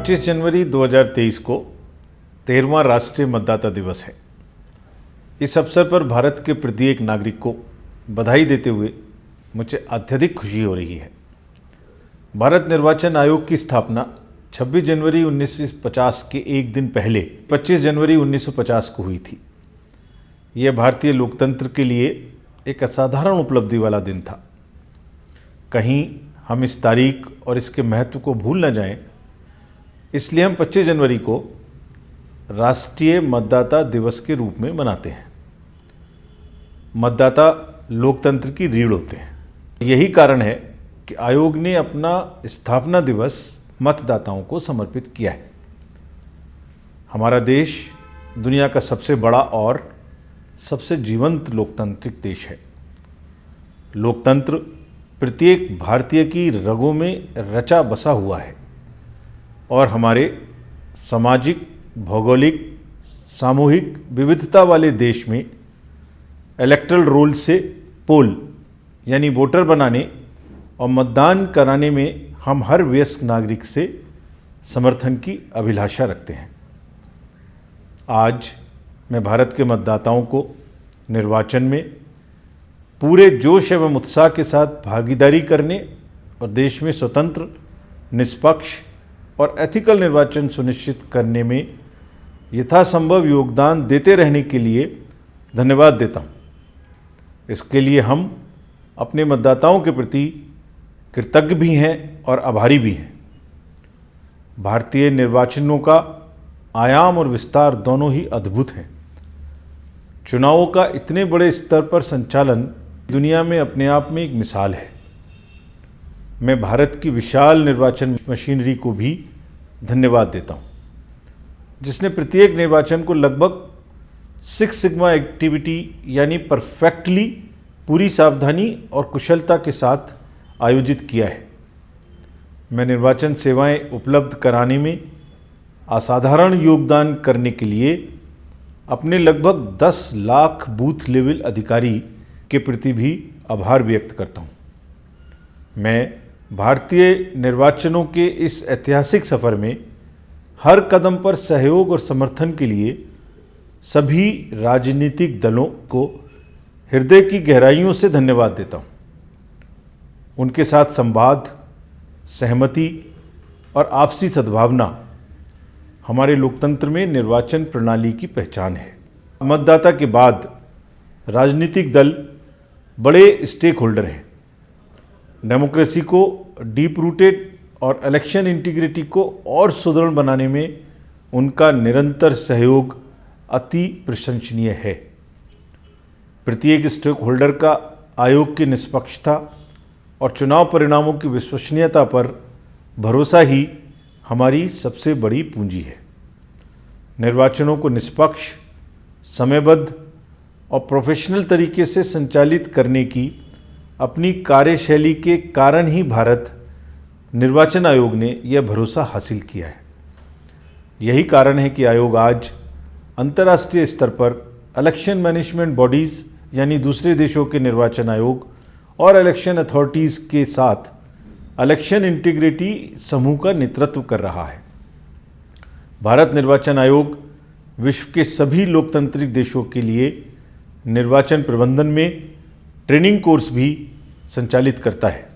25 जनवरी 2023 को 13वां राष्ट्रीय मतदाता दिवस है। इस अवसर पर भारत के प्रत्येक नागरिक को बधाई देते हुए मुझे अत्यधिक खुशी हो रही है। भारत निर्वाचन आयोग की स्थापना 26 जनवरी 1950 के एक दिन पहले 25 जनवरी 1950 को हुई थी। यह भारतीय लोकतंत्र के लिए एक असाधारण उपलब्धि वाला दिन था। कहीं हम इस तारीख और इसके महत्व को भूल न जाएं, इसलिए हम 25 जनवरी को राष्ट्रीय मतदाता दिवस के रूप में मनाते हैं। मतदाता लोकतंत्र की रीढ़ होते हैं। यही कारण है कि आयोग ने अपना स्थापना दिवस मतदाताओं को समर्पित किया है। हमारा देश दुनिया का सबसे बड़ा और सबसे जीवंत लोकतांत्रिक देश है। लोकतंत्र प्रत्येक भारतीय की रगों में रचा बसा हुआ है और हमारे सामाजिक, भौगोलिक, सामूहिक विविधता वाले देश में इलेक्टरल रोल से पोल यानी वोटर बनाने और मतदान कराने में हम हर वयस्क नागरिक से समर्थन की अभिलाषा रखते हैं। आज मैं भारत के मतदाताओं को निर्वाचन में पूरे जोश एवं उत्साह के साथ भागीदारी करने और देश में स्वतंत्र, निष्पक्ष और एथिकल निर्वाचन सुनिश्चित करने में यथासंभव योगदान देते रहने के लिए धन्यवाद देता हूँ। इसके लिए हम अपने मतदाताओं के प्रति कृतज्ञ भी हैं और आभारी भी हैं। भारतीय निर्वाचनों का आयाम और विस्तार दोनों ही अद्भुत हैं। चुनावों का इतने बड़े स्तर पर संचालन दुनिया में अपने आप में एक मिसाल है। मैं भारत की विशाल निर्वाचन मशीनरी को भी धन्यवाद देता हूँ, जिसने प्रत्येक निर्वाचन को लगभग 6 सिग्मा एक्टिविटी यानी परफेक्टली पूरी सावधानी और कुशलता के साथ आयोजित किया है। मैं निर्वाचन सेवाएं उपलब्ध कराने में असाधारण योगदान करने के लिए अपने लगभग 10 लाख बूथ लेवल अधिकारी के प्रति भी आभार व्यक्त करता हूँ। मैं भारतीय निर्वाचनों के इस ऐतिहासिक सफ़र में हर कदम पर सहयोग और समर्थन के लिए सभी राजनीतिक दलों को हृदय की गहराइयों से धन्यवाद देता हूँ। उनके साथ संवाद, सहमति और आपसी सद्भावना हमारे लोकतंत्र में निर्वाचन प्रणाली की पहचान है। मतदाता के बाद राजनीतिक दल बड़े स्टेक होल्डर हैं। डेमोक्रेसी को डीप रूटेड और इलेक्शन इंटीग्रिटी को और सुदृढ़ बनाने में उनका निरंतर सहयोग अति प्रशंसनीय है। प्रत्येक स्टेक होल्डर का आयोग की निष्पक्षता और चुनाव परिणामों की विश्वसनीयता पर भरोसा ही हमारी सबसे बड़ी पूंजी है। निर्वाचनों को निष्पक्ष, समयबद्ध और प्रोफेशनल तरीके से संचालित करने की अपनी कार्यशैली के कारण ही भारत निर्वाचन आयोग ने यह भरोसा हासिल किया है। यही कारण है कि आयोग आज अंतर्राष्ट्रीय स्तर पर इलेक्शन मैनेजमेंट बॉडीज़ यानी दूसरे देशों के निर्वाचन आयोग और इलेक्शन अथॉरिटीज़ के साथ इलेक्शन इंटीग्रिटी समूह का नेतृत्व कर रहा है। भारत निर्वाचन आयोग विश्व के सभी लोकतांत्रिक देशों के लिए निर्वाचन प्रबंधन में ट्रेनिंग कोर्स भी संचालित करता है।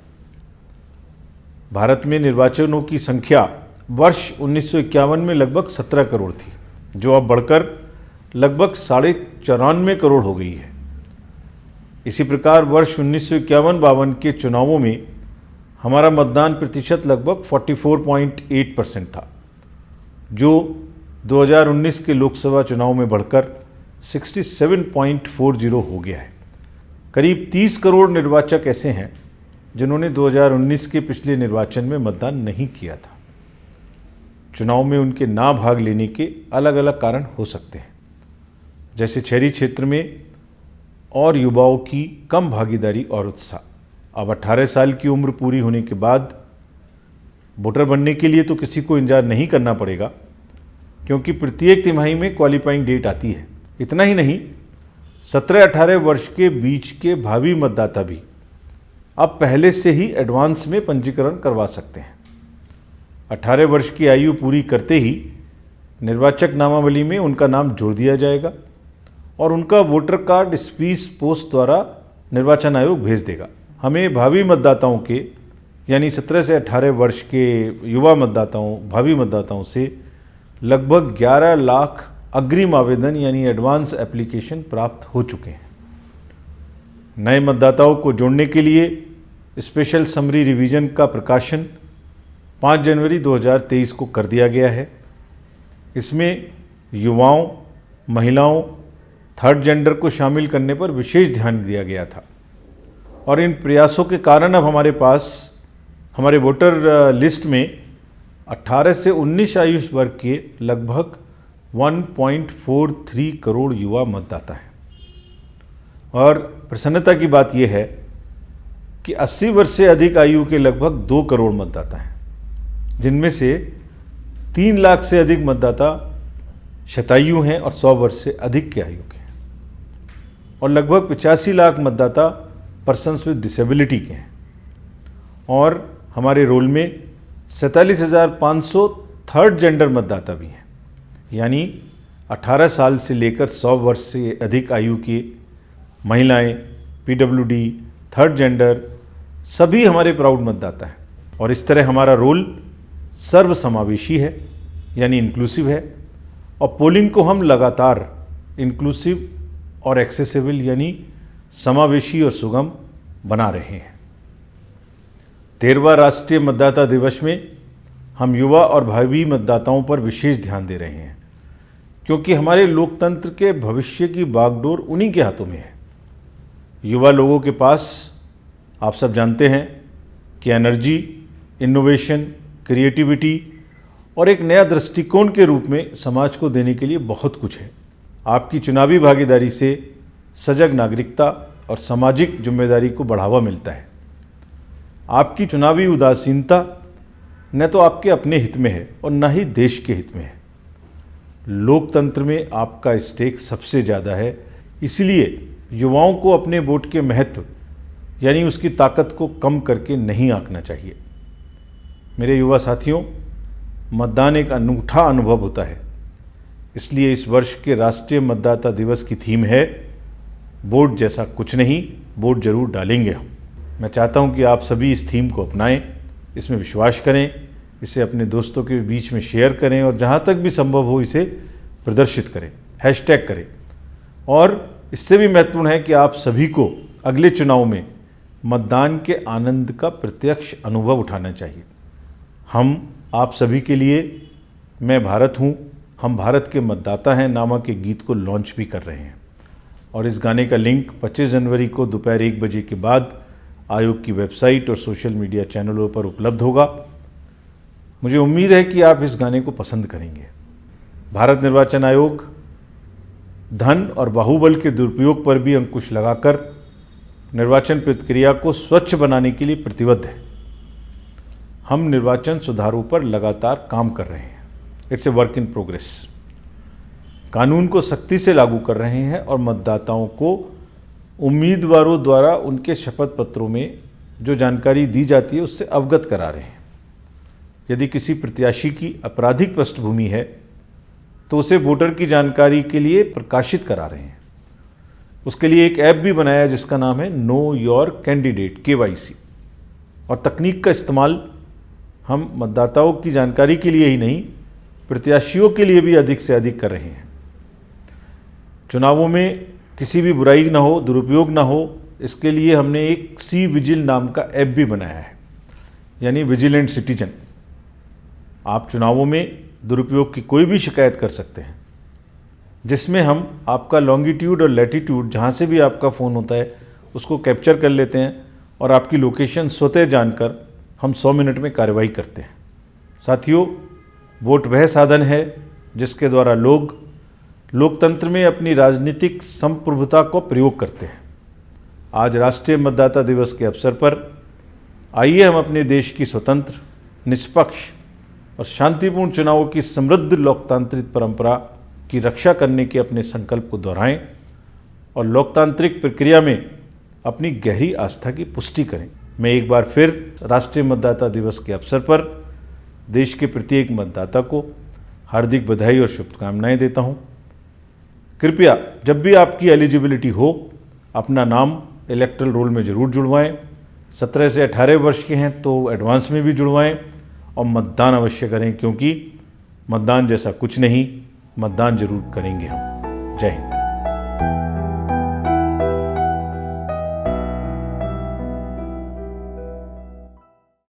भारत में निर्वाचनों की संख्या वर्ष 1951 में लगभग 17 करोड़ थी, जो अब बढ़कर लगभग 94.5 करोड़ हो गई है। इसी प्रकार वर्ष 1951-52 के चुनावों में हमारा मतदान प्रतिशत लगभग 44.8% था, जो 2019 के लोकसभा चुनाव में बढ़कर 67.40 हो गया है। करीब 30 करोड़ निर्वाचक ऐसे हैं जिन्होंने 2019 के पिछले निर्वाचन में मतदान नहीं किया था। चुनाव में उनके ना भाग लेने के अलग अलग कारण हो सकते हैं, जैसे शहरी क्षेत्र में और युवाओं की कम भागीदारी और उत्साह। अब 18 साल की उम्र पूरी होने के बाद वोटर बनने के लिए तो किसी को इंतजार नहीं करना पड़ेगा, क्योंकि प्रत्येक तिमाही में क्वालिफाइंग डेट आती है। इतना ही नहीं, 17-18 वर्ष के बीच के भावी मतदाता भी अब पहले से ही एडवांस में पंजीकरण करवा सकते हैं। 18 वर्ष की आयु पूरी करते ही निर्वाचक नामावली में उनका नाम जोड़ दिया जाएगा और उनका वोटर कार्ड स्पीड पोस्ट द्वारा निर्वाचन आयोग भेज देगा। हमें भावी मतदाताओं के यानी 17 से 18 वर्ष के युवा मतदाताओं, भावी मतदाताओं से लगभग 11 लाख अग्रिम आवेदन यानी एडवांस एप्लीकेशन प्राप्त हो चुके हैं। नए मतदाताओं को जोड़ने के लिए स्पेशल समरी रिवीजन का प्रकाशन 5 जनवरी 2023 को कर दिया गया है। इसमें युवाओं, महिलाओं, थर्ड जेंडर को शामिल करने पर विशेष ध्यान दिया गया था और इन प्रयासों के कारण अब हमारे पास हमारे वोटर लिस्ट में 18 से 19 आयु वर्ग के लगभग 1.43 करोड़ युवा मतदाता हैं। और प्रसन्नता की बात यह है कि 80 वर्ष से अधिक आयु के लगभग 2 करोड़ मतदाता हैं, जिनमें से 3 लाख से अधिक मतदाता शतायु हैं और 100 वर्ष से अधिक के आयु के हैं और लगभग 85 लाख मतदाता पर्सन्स विद डिसेबिलिटी के हैं। और हमारे रोल में 47,500 थर्ड जेंडर मतदाता भी हैं, यानी 18 साल से लेकर 100 वर्ष से अधिक आयु की महिलाएं, पीडब्ल्यूडी, थर्ड जेंडर सभी हमारे प्राउड मतदाता हैं। और इस तरह हमारा रोल सर्वसमावेशी है यानी इंक्लूसिव है और पोलिंग को हम लगातार इंक्लूसिव और एक्सेसिबल यानी समावेशी और सुगम बना रहे हैं। 13वां राष्ट्रीय मतदाता दिवस में हम युवा और भावी मतदाताओं पर विशेष ध्यान दे रहे हैं, क्योंकि हमारे लोकतंत्र के भविष्य की बागडोर उन्हीं के हाथों में है। युवा लोगों के पास आप सब जानते हैं कि एनर्जी, इनोवेशन, क्रिएटिविटी और एक नया दृष्टिकोण के रूप में समाज को देने के लिए बहुत कुछ है। आपकी चुनावी भागीदारी से सजग नागरिकता और सामाजिक जिम्मेदारी को बढ़ावा मिलता है। आपकी चुनावी उदासीनता न तो आपके अपने हित में है और न ही देश के हित में है। लोकतंत्र में आपका स्टेक सबसे ज़्यादा है, इसलिए युवाओं को अपने वोट के महत्व यानी उसकी ताकत को कम करके नहीं आंकना चाहिए। मेरे युवा साथियों, मतदान एक अनूठा अनुभव होता है, इसलिए इस वर्ष के राष्ट्रीय मतदाता दिवस की थीम है वोट जैसा कुछ नहीं, वोट जरूर डालेंगे हम। मैं चाहता हूं कि आप सभी इस थीम को अपनाएं, इसमें विश्वास करें, इसे अपने दोस्तों के बीच में शेयर करें और जहां तक भी संभव हो इसे प्रदर्शित करें, हैशटैग करें। और इससे भी महत्वपूर्ण है कि आप सभी को अगले चुनाव में मतदान के आनंद का प्रत्यक्ष अनुभव उठाना चाहिए। हम आप सभी के लिए मैं भारत हूँ, हम भारत के मतदाता हैं नामक के गीत को लॉन्च भी कर रहे हैं और इस गाने का लिंक 25 जनवरी को दोपहर 1 बजे के बाद आयोग की वेबसाइट और सोशल मीडिया चैनलों पर उपलब्ध होगा। मुझे उम्मीद है कि आप इस गाने को पसंद करेंगे। भारत निर्वाचन आयोग धन और बाहुबल के दुरुपयोग पर भी अंकुश लगाकर निर्वाचन प्रक्रिया को स्वच्छ बनाने के लिए प्रतिबद्ध है। हम निर्वाचन सुधारों पर लगातार काम कर रहे हैं। It's a work in progress. कानून को सख्ती से लागू कर रहे हैं और मतदाताओं को उम्मीदवारों द्वारा उनके शपथ पत्रों में जो जानकारी दी जाती है उससे अवगत करा रहे हैं। यदि किसी प्रत्याशी की आपराधिक पृष्ठभूमि है तो उसे वोटर की जानकारी के लिए प्रकाशित करा रहे हैं। उसके लिए एक ऐप भी बनाया जिसका नाम है नो योर कैंडिडेट KYC। और तकनीक का इस्तेमाल हम मतदाताओं की जानकारी के लिए ही नहीं, प्रत्याशियों के लिए भी अधिक से अधिक कर रहे हैं। चुनावों में किसी भी बुराई ना हो, दुरुपयोग ना हो, इसके लिए हमने एक सी विजिल नाम का ऐप भी बनाया है, यानी विजिलेंट सिटीजन। आप चुनावों में दुरुपयोग की कोई भी शिकायत कर सकते हैं, जिसमें हम आपका लॉन्गिट्यूड और लैटिट्यूड जहाँ से भी आपका फ़ोन होता है उसको कैप्चर कर लेते हैं और आपकी लोकेशन स्वतः जानकर हम 100 मिनट में कार्रवाई करते हैं। साथियों, वोट वह साधन है जिसके द्वारा लोग लोकतंत्र में अपनी राजनीतिक संप्रभुता को प्रयोग करते हैं। आज राष्ट्रीय मतदाता दिवस के अवसर पर आइए हम अपने देश की स्वतंत्र, निष्पक्ष और शांतिपूर्ण चुनावों की समृद्ध लोकतांत्रिक परंपरा की रक्षा करने के अपने संकल्प को दोहराएं और लोकतांत्रिक प्रक्रिया में अपनी गहरी आस्था की पुष्टि करें। मैं एक बार फिर राष्ट्रीय मतदाता दिवस के अवसर पर देश के प्रत्येक मतदाता को हार्दिक बधाई और शुभकामनाएं देता हूं। कृपया जब भी आपकी एलिजिबिलिटी हो अपना नाम इलेक्टोरल रोल में ज़रूर जुड़वाएं। 17 से 18 वर्ष के हैं तो एडवांस में भी जुड़वाएं और मतदान अवश्य करें, क्योंकि मतदान जैसा कुछ नहीं, मतदान जरूर करेंगे हम। जय हिंद।